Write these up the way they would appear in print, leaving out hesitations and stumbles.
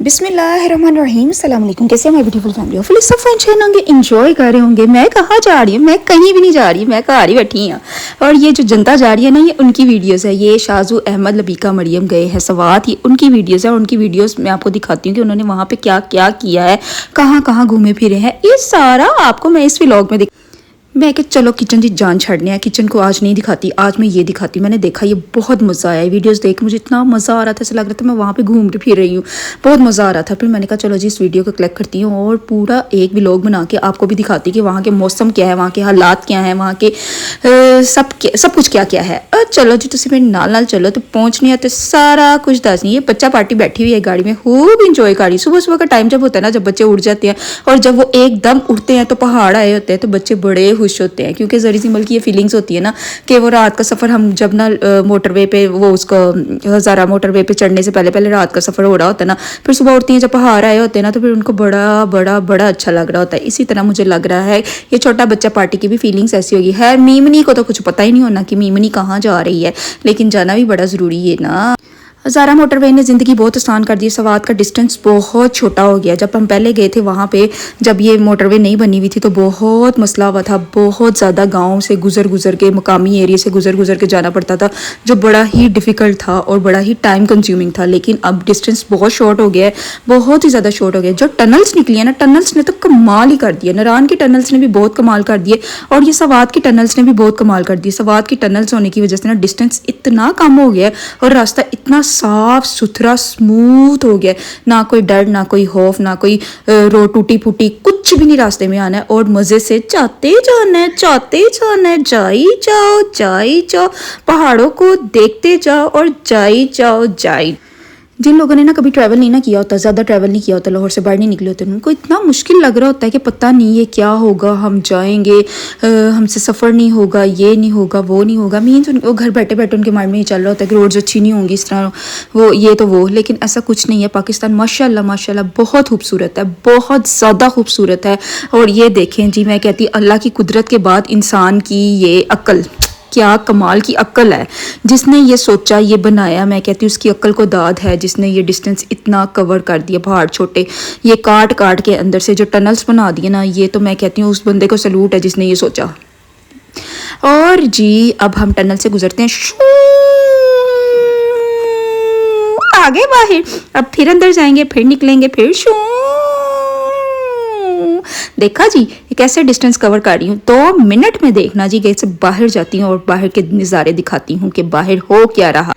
बिस्मिल्लाहिर्रहमानिर्रहीम अस्सलाम वालेकुम। कैसे हैं माय ब्यूटीफुल फैमिली ऑफ सब फंक्शन होंगे, एंजॉय कर रहे होंगे। मैं कहाँ जा रही हूँ? मैं कहीं भी नहीं जा रही, मैं घर ही बैठी हूँ। और ये जो जनता जा रही है ना, ये उनकी वीडियोस है। ये शाजू अहमद लबीका मरियम गए हैं सवात, ये उनकी वीडियोस है। और उनकी वीडियोस मैं आपको दिखाती हूँ कि उन्होंने वहाँ पे क्या क्या किया है, कहाँ कहाँ घूमे फिरे हैं। ये सारा आपको मैं इस व्लॉग में मैं कि चलो किचन की जान छाड़ने है, किचन को आज नहीं दिखाती, आज मैं ये दिखाती। मैंने देखा ये बहुत मज़ा आया, वीडियोस देख मुझे इतना मज़ा आ रहा था, ऐसा लग रहा था मैं वहाँ पे घूम फिर रही हूँ, बहुत मज़ा आ रहा था। फिर मैंने कहा चलो जी इस वीडियो को कलेक्ट करती हूँ और पूरा एक व्लॉग बना के आपको भी दिखाती कि वहाँ के मौसम क्या है, वहाँ के हालात क्या हैं, वहाँ के सब कुछ क्या क्या है। चलो जी तुम मेरे नाल चलो तो पहुँचने है तो सारा कुछ दस नहीं। ये बच्चा पार्टी बैठी हुई है गाड़ी में, खूब इंजॉय कर रही। सुबह सुबह का टाइम जब होता है ना, जब बच्चे उठ जाते हैं और जब वो एकदम उठते हैं तो पहाड़ आए होते हैं तो बच्चे बड़े खुश होते हैं, क्योंकि जरी सी की ये फीलिंग्स होती है ना कि वो रात का सफ़र हम जब ना मोटरवे पे वो उसको हज़ारा मोटरवे पे चढ़ने से पहले पहले रात का सफ़र हो रहा होता है ना, फिर सुबह उठती हैं जब पहाड़ आए होते हैं ना तो फिर उनको बड़ा बड़ा बड़ा अच्छा लग रहा होता है। इसी तरह मुझे लग रहा है ये छोटा बच्चा पार्टी की भी फीलिंग्स ऐसी होगी। है मीमनी को तो कुछ पता ही नहीं होना कि मीमनी कहाँ जा रही है, लेकिन जाना भी बड़ा ज़रूरी है ना। हज़ारा मोटरवे ने ज़िंदगी बहुत आसान कर दी। सवात का डिस्टेंस बहुत छोटा हो गया। जब हम पहले गए थे वहाँ पे, जब ये मोटरवे नहीं बनी हुई थी तो बहुत मसला हुआ था, बहुत ज़्यादा गांव से गुजर के मकामी एरिया से गुजर के जाना पड़ता था, जो बड़ा ही डिफ़िकल्ट था और बड़ा ही टाइम कंज्यूमिंग था। लेकिन अब डिस्टेंस बहुत शॉर्ट हो गया है, बहुत ही ज़्यादा शॉर्ट हो गया। जो टनल्स निकली है ना, टनल्स ने तो कमाल ही कर दिया। नारान की टनल्स ने भी बहुत कमाल कर दिए और ये सवात की टनल्स ने भी बहुत कमाल कर दिए। सवात की टनल्स होने की वजह से ना डिस्टेंस इतना कम हो गया और रास्ता इतना साफ सुथरा स्मूथ हो गया, ना कोई डर, ना कोई खौफ, ना कोई रोड टूटी फूटी, कुछ भी नहीं रास्ते में आना है और मज़े से जाते जाना है, जाई जाओ, पहाड़ों को देखते जाओ और जाई। जिन लोगों ने ना कभी ट्रैवल नहीं ना किया होता, ज़्यादा ट्रैवल नहीं किया होता, लाहौर से बाहर नहीं निकले होते, उनको इतना मुश्किल लग रहा होता है कि पता नहीं ये क्या होगा, हम जाएंगे, हमसे सफ़र नहीं होगा, ये नहीं होगा, वो नहीं होगा। मीन्स वो घर बैठे बैठे उनके माइंड में ही चल रहा होता है कि रोड्स अच्छी नहीं होंगी, इस तरह वो ये तो वो। लेकिन ऐसा कुछ नहीं है। पाकिस्तान माशाल्लाह बहुत खूबसूरत है, बहुत ज़्यादा खूबसूरत है। और ये देखें जी, मैं कहती अल्लाह की कुदरत के बाद इंसान की ये अक्ल, क्या कमाल की अक्ल है। जिसने ये सोचा, ये बनाया, मैं कहती हूँ उसकी अक्ल को दाद है, जिसने ये डिस्टेंस इतना कवर कर दिया। पहाड़ छोटे ये काट के अंदर से जो टनल्स बना दिए ना, ये तो मैं कहती हूँ उस बंदे को सैल्यूट है जिसने ये सोचा। और जी अब हम टनल से गुजरते हैं, आगे बाहर, अब फिर अंदर जाएंगे, फिर निकलेंगे, फिर देखा जी कैसे डिस्टेंस कवर कर रही हूँ। 2 मिनट में देखना जी, कैसे बाहर जाती हूँ और बाहर के नज़ारे दिखाती हूँ कि बाहर हो क्या रहा।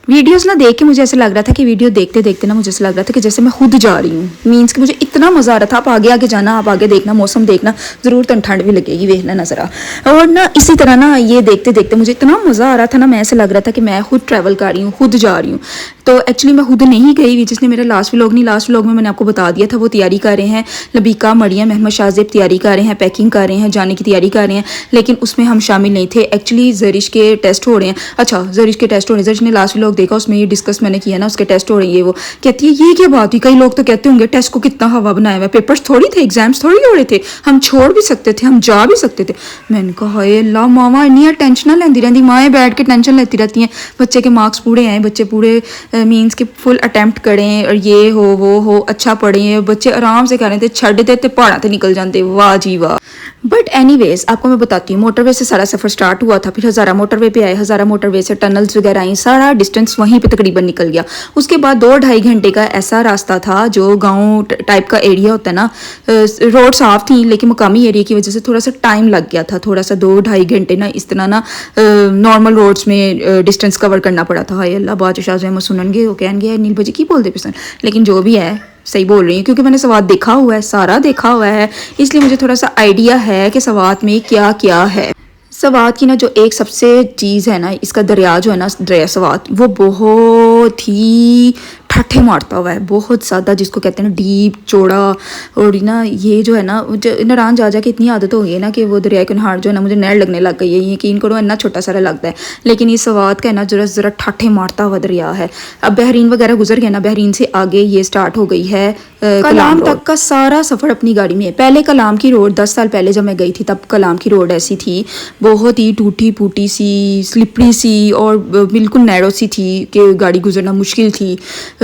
वीडियोस ना देख के मुझे ऐसा लग रहा था कि वीडियो देखते देखते ना मुझे ऐसा लग रहा था कि जैसे मैं खुद जा रही हूँ। मीन्स कि मुझे इतना मज़ा आ रहा था। आप आगे आगे जाना, आप आगे देखना, मौसम देखना, ज़रूर तन ठंड भी लगेगी, देखना नजर आ। और ना इसी तरह ना ये देखते देखते मुझे इतना मज़ा आ रहा था ना, मैं ऐसा लग रहा था कि मैं खुद ट्रैवल कर रही हूँ, खुद जा रही हूँ। तो एक्चुअली मैं खुद नहीं गई हुई, जिसने मेरा लास्ट व्लॉग में मैंने आपको बता दिया था, वो तैयारी कर रहे हैं। लबीका मरियम अहमद शाज़ेब तैयारी कर रहे हैं, पैकिंग कर रहे हैं, जाने की तैयारी कर रहे हैं, लेकिन उसमें हम शामिल नहीं थे। एक्चुअली जरिश के टेस्ट हो रहे हैं। अच्छा, जरिश के टेस्ट हो रहे हैं। जरिश ने लास्ट व्लॉग देखा, उसमें ये डिस्कस मैंने किया ना, उसके टेस्ट हो रहे हैं। वो कहती है ये क्या बात हुई, कई लोग तो कहते होंगे टेस्ट को कितना हवा बनाया हुआ, पेपर्स थोड़ी थे, एग्जाम्स थोड़ी हो रहे थे, हम छोड़ भी सकते थे, हम जा भी सकते थे। मैंने कहा हाय अल्लाह, मामा इन्नी टेंशन लेती रहती, माएँ बैठ के टेंशन लेती रहती हैं, बच्चे के मार्क्स पूरे आए, बच्चे पूरे मीन्स के फुल अटैम्प्ट करें और ये हो वो हो, अच्छा पढ़ें। बच्चे आराम से करें थे, छड़ देते पहाड़ा से निकल जाते, वाह जी वाह। बट एनीवेज आपको मैं बताती हूँ, मोटरवे से सारा सफ़र स्टार्ट हुआ था, फिर हज़ारा मोटरवे पे आए, हज़ारा मोटरवे से टनल्स वगैरह आई, सारा डिस्टेंस वहीं पे तकरीबन निकल गया। उसके बाद 2-2.5 घंटे का ऐसा रास्ता था, जो गांव टाइप का एरिया होता है ना, रोड साफ थी लेकिन मकामी एरिया की वजह से थोड़ा सा टाइम लग गया था, थोड़ा सा 2-2.5 घंटे ना इस तरह ना नॉर्मल रोड्स में डिस्टेंस कवर करना पड़ा था। हाय अल्लाह, बादशाह जो है सुननगे वो कहेंगे नील बजी की बोलते पसंद, लेकिन जो भी है सही बोल रही हूँ, क्योंकि मैंने सवात देखा हुआ है, सारा देखा हुआ है, इसलिए मुझे थोड़ा सा आइडिया है कि सवात में क्या क्या है। सवात की ना जो एक सबसे चीज़ है ना, इसका दरिया जो है ना, दरिया सवात, वो बहुत ही ठाठे मारता हुआ है, बहुत ज़्यादा, जिसको कहते हैं ना डीप चौड़ा। और ना ये जो है ना, नारान जा के इतनी आदत हो गई है ना कि वो दरिया किनार जो है ना मुझे नहर लगने लग गई है। यकीन करो इतना छोटा सारा लगता है, लेकिन ये सवात का है ना ज़रा ठाठे मारता हुआ दरिया है। अब बहरीन वगैरह गुजर गया ना, बहरीन से आगे ये स्टार्ट हो गई है कलाम तक का सारा सफ़र अपनी गाड़ी में है। पहले कलाम की रोड 10 साल पहले जब मैं गई थी, तब कलाम की रोड ऐसी थी, बहुत ही टूटी फूटी सी, स्लिपरी सी और बिल्कुल नैरो सी थी कि गाड़ी गुजरना मुश्किल थी।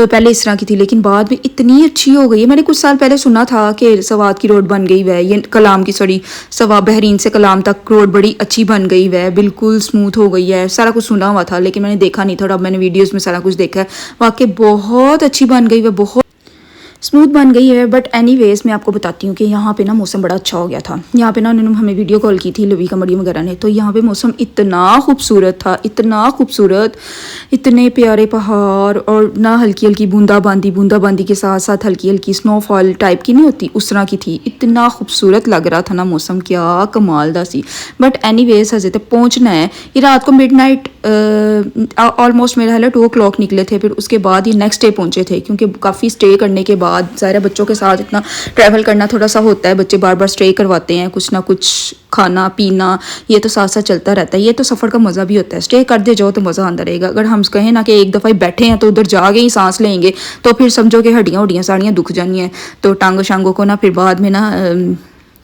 पहले इस तरह की थी लेकिन बाद में इतनी अच्छी हो गई है। मैंने कुछ साल पहले सुना था कि सवात की रोड बन गई है, ये कलाम की सॉरी सवा बहरीन से कलाम तक रोड बड़ी अच्छी बन गई है, बिल्कुल स्मूथ हो गई है, सारा कुछ सुना हुआ था लेकिन मैंने देखा नहीं था। और अब मैंने वीडियोज़ में सारा कुछ देखा है, वाकई बहुत अच्छी बन गई है, बहुत स्मूथ बन गई है। बट एनीवेज मैं आपको बताती हूँ कि यहाँ पे ना मौसम बड़ा अच्छा हो गया था। यहाँ पे ना उन्होंने हमें वीडियो कॉल की थी लवी का मरियम वगैरह ने, तो यहाँ पे मौसम इतना खूबसूरत था, इतना खूबसूरत, इतने प्यारे पहाड़ और ना हल्की हल्की बूंदाबांदी के साथ साथ हल्की हल्की स्नोफॉल टाइप की नहीं होती उस तरह की थी। इतना खूबसूरत लग रहा था ना मौसम, क्या कमाल दा सी। बट एनीवेज हजे तक पहुँचना है। ये रात को मिडनाइट ऑलमोस्ट मेरा है 2 o'clock निकले थे, फिर उसके बाद ये नेक्स्ट डे पहुँचे थे क्योंकि काफ़ी स्टे करने के बाद ज़ाहिर बच्चों के साथ इतना ट्रैवल करना थोड़ा सा होता है, बच्चे बार बार स्टे करवाते हैं, कुछ ना कुछ खाना पीना ये तो साथ साथ चलता रहता है। ये तो सफ़र का मज़ा भी होता है, स्टे कर दे जाओ तो मज़ा आंदा रहेगा। अगर हम कहें ना कि एक दफ़ा ही बैठे हैं तो उधर जाके ही सांस लेंगे तो फिर समझो कि हड्डियाँ साड़ियाँ दुख जानी हैं, तो टांगों शांगों को ना फिर बाद में ना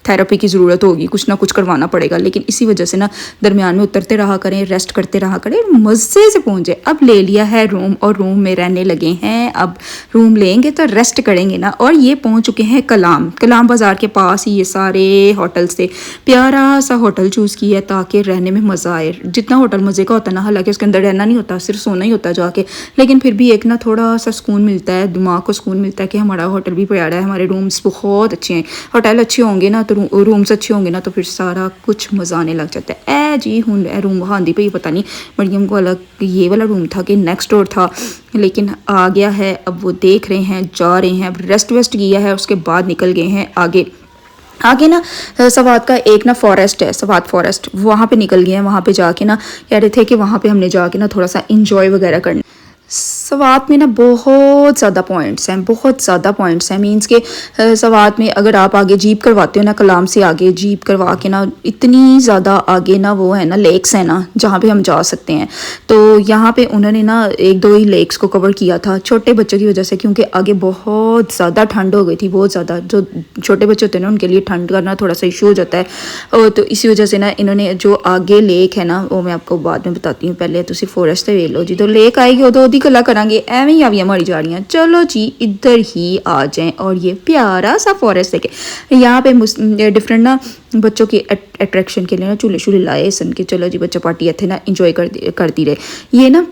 थेरेपी की ज़रूरत होगी, कुछ ना कुछ करवाना पड़ेगा। लेकिन इसी वजह से ना दरमियान में उतरते रहा करें, रेस्ट करते रहा करें, मज़े से पहुँचे। अब ले लिया है रूम और रूम में रहने लगे हैं। अब रूम लेंगे तो रेस्ट करेंगे ना। और ये पहुँच चुके हैं कलाम बाज़ार के पास ही। ये सारे होटल से प्यारा सा होटल चूज़ किया ताकि रहने में मज़ा आए। जितना होटल मज़े का होता है ना, हालांकि उसके अंदर रहना नहीं होता, सिर्फ सोना ही होता है जाके, लेकिन फिर भी एक ना थोड़ा सा सुकून मिलता है, दिमाग को सुकून मिलता है कि हमारा होटल भी प्यारा है, हमारे रूम्स बहुत अच्छे हैं। होटल अच्छे होंगे ना तो रूम्स अच्छे होंगे ना तो फिर सारा कुछ मज़ा आने लग जाता है। जी हूँ रूम वहाँ आंदी पे पता नहीं मरियम को अलग ये वाला रूम था कि नेक्स्ट डोर था, लेकिन आ गया है। अब वो देख रहे हैं, जा रहे हैं, अब रेस्ट वेस्ट किया है, उसके बाद निकल गए हैं आगे ना सवात का एक ना फॉरेस्ट है, सवात फॉरेस्ट, वहाँ पे निकल गए हैं। वहाँ पे जाके ना कह रहे थे कि वहाँ पे हमने जाके ना थोड़ा सा इंजॉय वगैरह करना। सवात में ना बहुत ज़्यादा पॉइंट्स हैं, मींस के सवात में अगर आप आगे जीप करवाते हो ना, कलाम से आगे जीप करवा के ना इतनी ज़्यादा आगे ना वो है ना लेक्स है ना जहाँ पे हम जा सकते हैं। तो यहाँ पे उन्होंने ना 1-2 ही लेक्स को कवर किया था छोटे बच्चों की वजह से, क्योंकि आगे बहुत ज़्यादा ठंड हो गई थी, बहुत ज़्यादा। जो छोटे बच्चे होते हैं ना उनके लिए ठंड करना थोड़ा सा इशू हो जाता है, और तो इसी वजह से ना इन्होंने जो आगे लेक है ना वो मैं आपको बाद में बताती हूँ, पहले तो सिर्फ फॉरेस्ट वे लो जी। तो लेक आएगी उदो गला करांगे, एवं ही आवियां मारी जा रही हैं। चलो जी इधर ही आ जाएं और ये प्यारा सा फॉरेस्ट देखें। यहाँ पे डिफरेंट ना बच्चों की अट्रैक्शन के लिए ना झूले शूले लाए सन के चलो जी बच्चा पार्टी इतने ना इंजॉय करती रहे। ये ना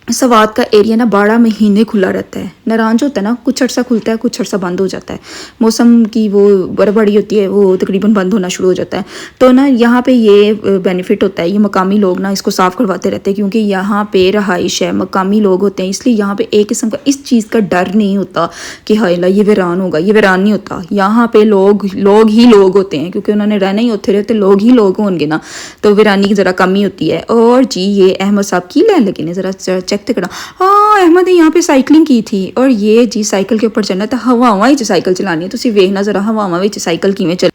सवात का एरिया ना 12 महीने खुला रहता है। नाराज होता है ना, कुछ अर्सा खुलता है, कुछ अर्सा बंद हो जाता है। मौसम की वो बर्फबारी होती है, वो तकरीबन बंद होना शुरू हो जाता है। तो ना यहाँ पे ये बेनिफिट होता है, ये मकामी लोग ना इसको साफ़ करवाते रहते हैं क्योंकि यहाँ पे रहाइश है, मकामी लोग होते हैं, इसलिए यहाँ पे एक किस्म का इस चीज़ का डर नहीं होता कि हाय ला ये वीरान होगा, ये वीरान नहीं होता। यहाँ पे लोग ही लोग होते हैं क्योंकि उन्होंने रहना ही होते रहते, लोग ही लोग होंगे ना, तो वीरानी की ज़रा कमी होती है। और जी ये अहमद साहब की लैन लगे ने ज़रा चेक करा। हाँ अहमद ने यहाँ पे साइकिलिंग की थी और ये जी साइकिल के ऊपर चलना तो हवावां ही साइकिल चलानी है। तुसीं वेखना जरा हवावां विच साइकिल किवें चल,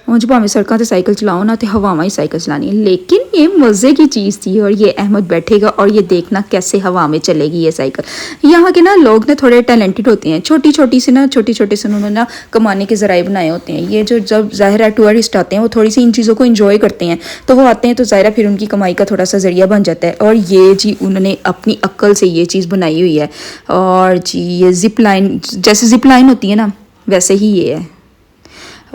उंज भावें सड़कों से साइकिल चलाओ ना तो हवावां ही साइकिल चलानी है, लेकिन ये मज़े की चीज़ थी। और ये अहमद बैठेगा और ये देखना कैसे हवा में चलेगी ये साइकिल। यहाँ के ना लोग ना थोड़े टैलेंटेड होते हैं, छोटी छोटी से उन्होंने ना कमाने के ज़राए बनाए होते हैं। ये जो जब ज़ाहिर है टूरिस्ट आते हैं वो थोड़ी सी इन चीज़ों को इंजॉय करते हैं, तो वो आते हैं तो ज़ाहिर फिर उनकी कमाई का थोड़ा सा ज़रिया बन जाता है। और ये जी उन्होंने अपनी अक्ल से ये चीज़ बनाई हुई है। और जी ये जिप लाइन, जैसे जिप लाइन होती है ना वैसे ही ये है।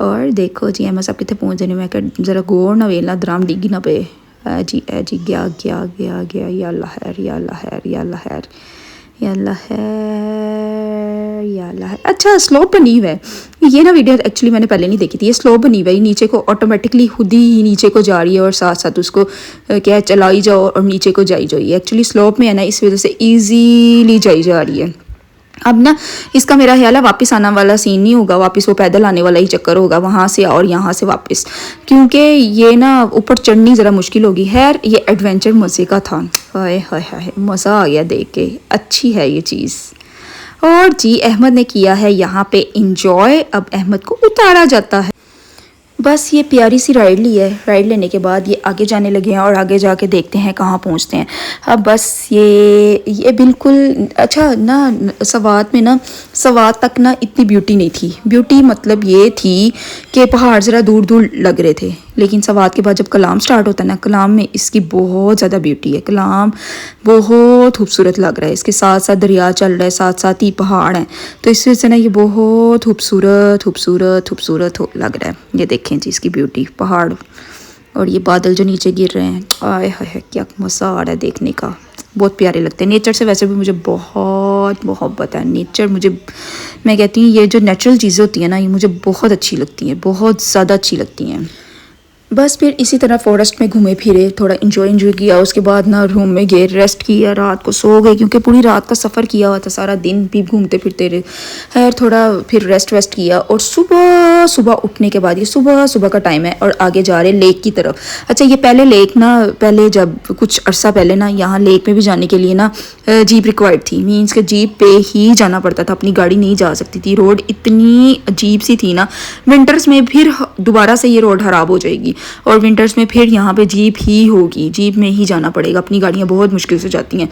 और देखो जी अहमद साहब कितने पहुँच जाने, मैं क्या ज़रा गौर ना वेला दराम डिगी ना पे। ए जी गया या अल्लाह खैर, या अल्लाह खैर, या अल्लाह खैर, या अल्लाह खैर, या अल्लाह खैर। अच्छा स्लोप बनी हुआ है ये ना, वीडियो एक्चुअली मैंने पहले नहीं देखी थी। ये स्लोप बनी हुई है, नीचे को ऑटोमेटिकली खुद ही नीचे को जा रही है और साथ साथ उसको क्या चलाई जाओ और नीचे को जाई जाइए। एक्चुअली स्लोप में है ना, इस वजह से ईजीली जाई जा रही है। अब ना इसका मेरा ख्याल है वापस आना वाला सीन नहीं होगा, वापस वो पैदल आने वाला ही चक्कर होगा वहाँ से और यहाँ से वापस, क्योंकि ये ना ऊपर चढ़नी ज़रा मुश्किल होगी। खैर ये एडवेंचर मज़े का था, हाय हाय हाय मज़ा आ गया देख के, अच्छी है ये चीज़। और जी अहमद ने किया है यहाँ पे इंजॉय। अब अहमद को उतारा जाता है, बस ये प्यारी सी राइड ली है। राइड लेने के बाद ये आगे जाने लगे हैं और आगे जाके देखते हैं कहाँ पहुँचते हैं। अब बस ये बिल्कुल अच्छा ना, सवात में ना सवात तक ना इतनी ब्यूटी नहीं थी। ब्यूटी मतलब ये थी कि पहाड़ ज़रा दूर दूर लग रहे थे, लेकिन सवात के बाद जब कलाम स्टार्ट होता है ना, कलाम में इसकी बहुत ज़्यादा ब्यूटी है। कलाम बहुत खूबसूरत लग रहा है, इसके साथ साथ दरिया चल रहा है, साथ साथ ही पहाड़ हैं, तो इस वजह से ना ये बहुत खूबसूरत खूबसूरत खूबसूरत लग रहा है। ये देखें जी इसकी ब्यूटी, पहाड़ और ये बादल जो नीचे गिर रहे हैं, आय हाय क्या मज़ा आ रहा है देखने का, बहुत प्यारे लगते हैं। नेचर से वैसे भी मुझे बहुत मोहब्बत है। नेचर मुझे, मैं कहती हूँ ये जो नेचुरल चीज़ें होती हैं ना, ये मुझे बहुत अच्छी लगती हैं, बहुत ज़्यादा अच्छी लगती हैं। बस फिर इसी तरह फॉरेस्ट में घूमे फिरे, थोड़ा इंजॉय किया, उसके बाद ना रूम में गए, रेस्ट किया, रात को सो गए क्योंकि पूरी रात का सफ़र किया हुआ था, सारा दिन भी घूमते फिरते रहे। खैर थोड़ा फिर रेस्ट किया और सुबह सुबह उठने के बाद, ये सुबह सुबह का टाइम है और आगे जा रहे लेक की तरफ। अच्छा ये पहले लेक ना, पहले जब कुछ अर्सा पहले ना यहाँ लेक में भी जाने के लिए ना जीप रिक्वायर्ड थी, मीन्स के जीप पे ही जाना पड़ता था, अपनी गाड़ी नहीं जा सकती थी। रोड इतनी अजीब सी थी ना, विंटर्स में फिर दोबारा से ये रोड ख़राब हो जाएगी और विंटर्स में फिर यहाँ पे जीप ही होगी, जीप में ही जाना पड़ेगा, अपनी गाड़ियाँ बहुत मुश्किल से जाती हैं।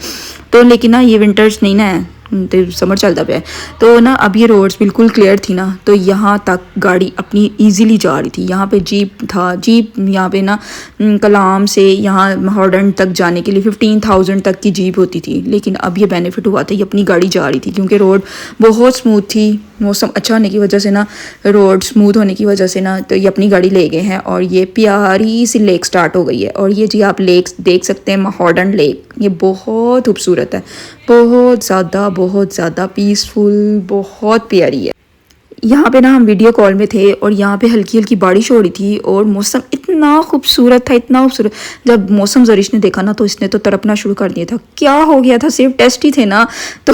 तो लेकिन ना ये विंटर्स नहीं ना है, तो समर चलता पे है, तो ना अब ये रोड्स बिल्कुल क्लियर थी ना, तो यहाँ तक गाड़ी अपनी इजीली जा रही थी। यहाँ पे जीप था, जीप यहाँ पे ना कलाम से यहाँ मॉडर्न तक जाने के लिए 15,000 तक की जीप होती थी, लेकिन अब ये बेनिफिट हुआ था, ये अपनी गाड़ी जा रही थी क्योंकि रोड बहुत स्मूथ थी। मौसम अच्छा होने की वजह से ना, रोड स्मूथ होने की वजह से ना, तो ये अपनी गाड़ी ले गए हैं और ये प्यारी सी लेक स्टार्ट हो गई है। और ये जी आप लेक देख सकते हैं, मॉडर्न लेक, ये बहुत खूबसूरत है, बहुत ज़्यादा पीसफुल, बहुत प्यारी है। यहाँ पे ना हम वीडियो कॉल में थे और यहाँ पे हल्की हल्की बारिश हो रही थी और मौसम इतना खूबसूरत था, इतना खूबसूरत। जब मौसम जरिश ने देखा ना तो इसने तो तड़पना शुरू कर दिया था, क्या हो गया था, सिर्फ टेस्ट ही थे ना, तो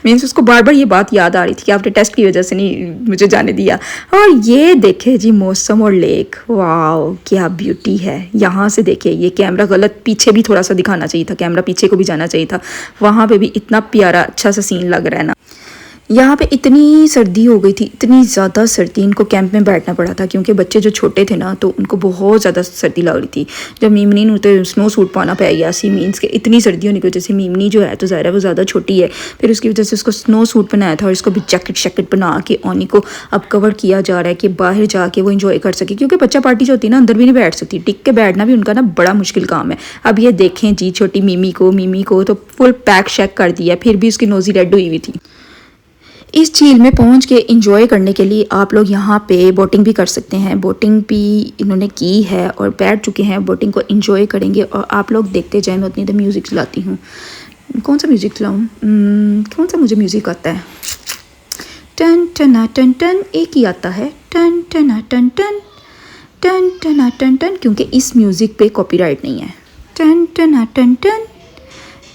मीन्स उसको बार बार ये बात याद आ रही थी कि आपने टेस्ट की वजह से नहीं मुझे जाने दिया। और ये देखे जी मौसम और लेक, वाह क्या ब्यूटी है। यहाँ से देखिए, ये कैमरा गलत, पीछे भी थोड़ा सा दिखाना चाहिए था, कैमरा पीछे को भी जाना चाहिए था, वहाँ पे भी इतना प्यारा अच्छा सा सीन लग रहा है ना। यहाँ पे इतनी सर्दी हो गई थी, इतनी ज़्यादा सर्दी, इनको कैंप में बैठना पड़ा था क्योंकि बच्चे जो छोटे थे ना, तो उनको बहुत ज़्यादा सर्दी लग रही थी। जब मीमनी ने तो स्नो सूट पाना पड़ गया सी, मीन्स के इतनी सर्दी होने की वजह से, मीमनी जो है तो ज़ाहिर है वो ज़्यादा छोटी है, फिर उसकी वजह से उसको स्नो सूट बनाया था और इसको भी जैकेट बना के ओनी को अब कवर किया जा रहा है कि बाहर जाके वो इंजॉय कर सके, क्योंकि बच्चा पार्टी जो होती है ना, अंदर भी नहीं बैठ सकती, टिक के बैठना भी उनका ना बड़ा मुश्किल काम है। अब ये देखें जी छोटी मीमी को तो फुल पैक शैक कर दिया, फिर भी उसकी नोज़ी रेड हुई हुई थी। इस झील में पहुंच के इंजॉय करने के लिए आप लोग यहाँ पे बोटिंग भी कर सकते हैं, बोटिंग भी इन्होंने की है और बैठ चुके हैं, बोटिंग को इंजॉय करेंगे और आप लोग देखते जाएं। मैं उतनी देर म्यूज़िक चलाती हूँ, कौन सा म्यूज़िक चलाऊँ, कौन सा मुझे म्यूज़िक आता है, टन टना टन टन, एक ही आता है, टन टना टन टन, टन टना टन टन, क्योंकि इस म्यूज़िक पे कॉपीराइट नहीं है। टन टना टन टन,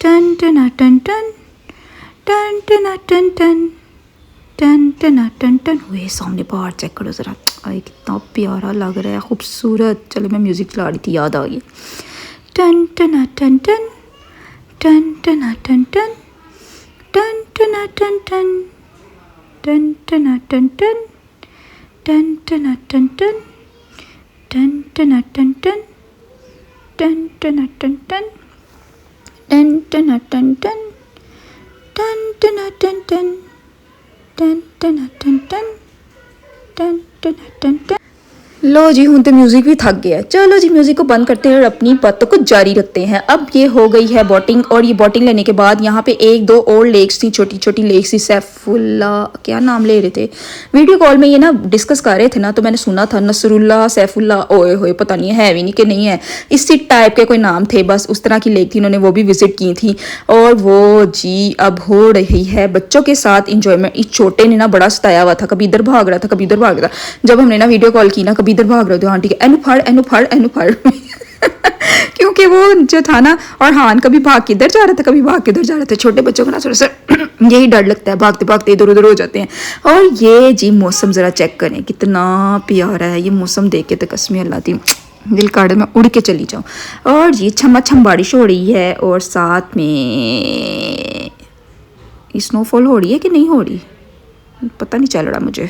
टन टना टन टन, टन टना टन टन, टन टना टन टन। हुए सामने बाहर चेक करो ज़रा, आए कितना प्यारा लग रहा है, खूबसूरत। चलो मैं म्यूज़िक चला रही थी, याद आ गई। टन टना टन टन, टन टना टन टन, टन टना टन टन, टन टना टन टन, टन टना टन टन, टन टना टन टन, टन टना टन टन, टन टना टन टन, टन टना टन टन, टन टन टन टन, टन टन टन टन। लो जी हूँ तो म्यूज़िक भी थक गया, चलो जी म्यूज़िक को बंद करते हैं और अपनी बातों को जारी रखते हैं। अब ये हो गई है बोटिंग, और ये बोटिंग लेने के बाद यहाँ पे एक दो और लेक्स थी, छोटी छोटी लेक्स थी, सैफुल्ला क्या नाम ले रहे थे, वीडियो कॉल में ये ना डिस्कस कर रहे थे ना, तो मैंने सुना था नसरुल्ला, सैफुल्ला, ओए होए पता नहीं है भी नहीं कि नहीं है, इसी टाइप के कोई नाम थे, बस उस तरह की लेक थी, उन्होंने वो भी विजिट की थी। और वो जी अब हो रही है बच्चों के साथ इंजॉयमेंट। इस छोटे ने ना बड़ा सताया हुआ था, कभी इधर भाग रहा था, कभी इधर भाग रहा था। जब हमने ना वीडियो कॉल की ना, कभी इधर भाग रहे थे, हाँ ठीक है, एनु फाड़ क्योंकि वो जो था ना, और हान कभी भाग के इधर जा रहा था, कभी भाग के इधर जा रहा था। छोटे बच्चों को ना थोड़ा सा यही डर लगता है, भागते भागते इधर उधर हो जाते हैं। और ये जी मौसम ज़रा चेक करें, कितना प्यारा है ये मौसम, देख के तो कसम अल्लाह दी दिल काढ़े में उड़ के चली जाऊँ। और ये छम बारिश हो रही है और साथ में स्नोफॉल हो रही है कि नहीं हो रही, पता नहीं चल रहा मुझे।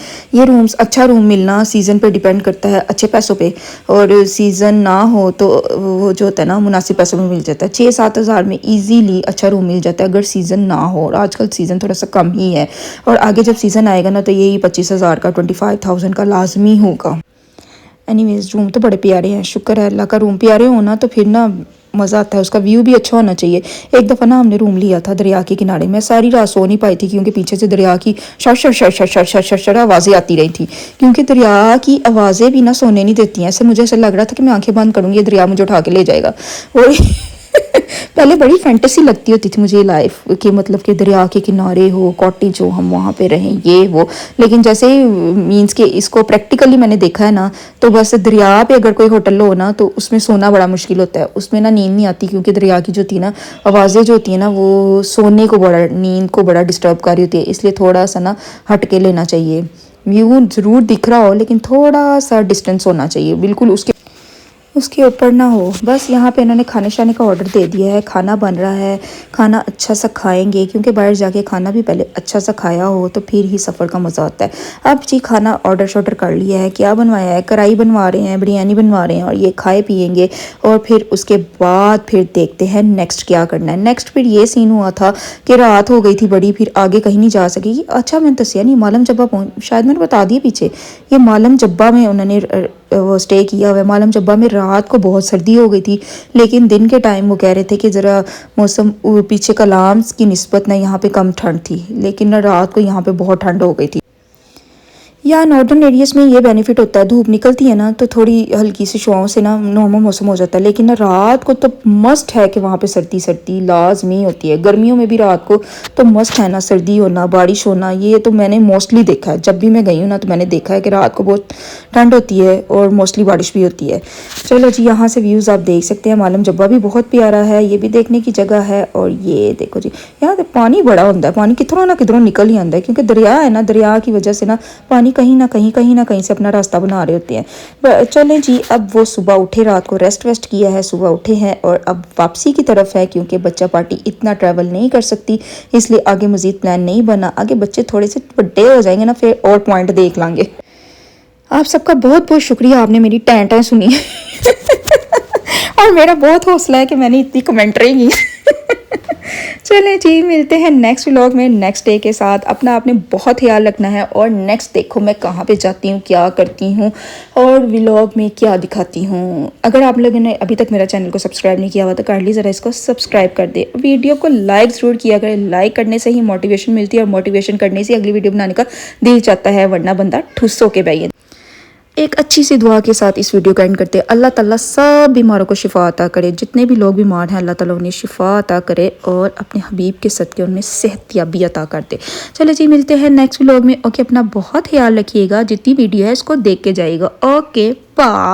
ये रूम्स, अच्छा रूम मिलना सीज़न पे डिपेंड करता है, अच्छे पैसों पे, और सीज़न ना हो तो वो जो होता है ना मुनासिब पैसों में मिल जाता है। 6-7 हज़ार में इजीली अच्छा रूम मिल जाता है अगर सीज़न ना हो, और आजकल सीज़न थोड़ा सा कम ही है, और आगे जब सीज़न आएगा ना तो यही 25,000 का 25,000 का लाजमी होगा। एनीवेज रूम तो बड़े प्यारे हैं, शुक्र है अल्लाह का। रूम प्यारे होना तो फिर ना मज़ा आता है, उसका व्यू भी अच्छा होना चाहिए। एक दफ़ा ना हमने रूम लिया था दरिया के किनारे, मैं सारी रात सो नहीं पाई थी क्योंकि पीछे से दरिया की sir sir sir sir sir sir sir sir आवाज़ें आती रही थी, क्योंकि दरिया की आवाज़ें भी ना सोने नहीं देती हैं। ऐसे मुझे ऐसा लग रहा था कि मैं आंखें बंद करूँगी, ये दरिया मुझे उठा के ले जाएगा। और पहले बड़ी फैंटेसी लगती होती थी मुझे लाइफ कि मतलब कि दरिया के किनारे हो, कॉटेज हो, हम वहाँ पे रहें, ये वो। लेकिन जैसे ही मीन्स के इसको प्रैक्टिकली मैंने देखा है ना, तो बस दरिया पे अगर कोई होटल हो ना तो उसमें सोना बड़ा मुश्किल होता है, उसमें ना नींद नहीं आती, क्योंकि दरिया की जो होती है ना आवाज़ें जो होती है ना वो सोने को बड़ा, नींद को बड़ा डिस्टर्ब कर रही होती है। इसलिए थोड़ा सा ना हट के लेना चाहिए। व्यू ज़रूर दिख रहा हो लेकिन थोड़ा सा डिस्टेंस होना चाहिए, बिल्कुल उसके ऊपर ना हो। बस यहाँ पे इन्होंने खाने शाने का ऑर्डर दे दिया है, खाना बन रहा है, खाना अच्छा सा खाएंगे, क्योंकि बाहर जाके खाना भी पहले अच्छा सा खाया हो तो फिर ही सफ़र का मज़ा आता है। अब जी खाना ऑर्डर शॉर्डर कर लिया है, क्या बनवाया है, कढ़ाई बनवा रहे हैं, बिरयानी बनवा रहे हैं, और ये खाए पियेंगे, और फिर उसके बाद फिर देखते हैं नेक्स्ट क्या करना है। नेक्स्ट फिर ये सीन हुआ था कि रात हो गई थी बड़ी, फिर आगे कहीं नहीं जा सकेगी। अच्छा मैंने दसिया नहीं, मालम जब्बा पहुँच, शायद मैंने बता दिया पीछे, ये मालम जब्बा में उन्होंने वो स्टे किया हुआ है। मालम जब्बा में रात को बहुत सर्दी हो गई थी, लेकिन दिन के टाइम वो कह रहे थे कि ज़रा मौसम पीछे कलाम की निस्बत ना यहाँ पे कम ठंड थी, लेकिन ना रात को यहाँ पे बहुत ठंड हो गई थी। या नॉर्दर्न एरियाज़ में ये बेनिफिट होता है, धूप निकलती है ना तो थोड़ी हल्की सी शुआओं से ना नॉर्मल मौसम हो जाता है, लेकिन ना रात को तो मस्ट है कि वहाँ पे सर्दी सर्दी लाजमी होती है। गर्मियों में भी रात को तो मस्ट है ना सर्दी होना, बारिश होना, ये तो मैंने मोस्टली देखा है। जब भी मैं गई हूँ ना तो मैंने देखा है कि रात को बहुत ठंड होती है और मोस्टली बारिश भी होती है। चलो जी, यहाँ से व्यूज़ आप देख सकते हैं। मालम जब्बा भी बहुत प्यारा है, ये भी देखने की जगह है। और ये देखो जी, यहाँ तो पानी बड़ा होता है, पानी किधरों ना किधरों निकल ही आता है, क्योंकि दरिया है ना, दरिया की वजह से ना पानी कहीं ना कहीं से अपना रास्ता बना रहे होते हैं। चलें जी, अब वो सुबह उठे, रात को रेस्ट वेस्ट किया है, सुबह उठे हैं और अब वापसी की तरफ है, क्योंकि बच्चा पार्टी इतना ट्रैवल नहीं कर सकती, इसलिए आगे मज़ीद प्लान नहीं बना। आगे बच्चे थोड़े से बड़े हो जाएंगे ना फिर और पॉइंट देख लांगे। आप सबका बहुत बहुत शुक्रिया, आपने मेरी टैं सुनी और मेरा बहुत हौसला है कि मैंने इतनी कमेंट्री की। चलें जी, मिलते हैं नेक्स्ट व्लॉग में नेक्स्ट डे के साथ। अपना आपने बहुत ख्याल रखना है, और नेक्स्ट देखो मैं कहाँ पे जाती हूँ, क्या करती हूँ, और व्लॉग में क्या दिखाती हूँ। अगर आप लोगों ने अभी तक मेरा चैनल को सब्सक्राइब नहीं किया हुआ तो काइंडली ज़रा इसको सब्सक्राइब कर दे, वीडियो को लाइक ज़रूर किया करें। लाइक करने से ही मोटिवेशन मिलती है, और मोटिवेशन करने से अगली वीडियो बनाने का दिल चाहता है, वरना बंदा ठुस होके बैठे। एक अच्छी सी दुआ के साथ इस वीडियो का एंड करते हैं। अल्लाह ताला सब बीमारों को शिफा अता करे, जितने भी लोग बीमार हैं अल्लाह ताला उन्हें शिफा अता करे, और अपने हबीब के सदके उन्हें सेहतियाबी अता कर दे। चलो जी, मिलते हैं नेक्स्ट व्लॉग में। ओके, अपना बहुत ख्याल रखिएगा, जितनी वीडियो है इसको देख के जाइएगा। Okay, bye.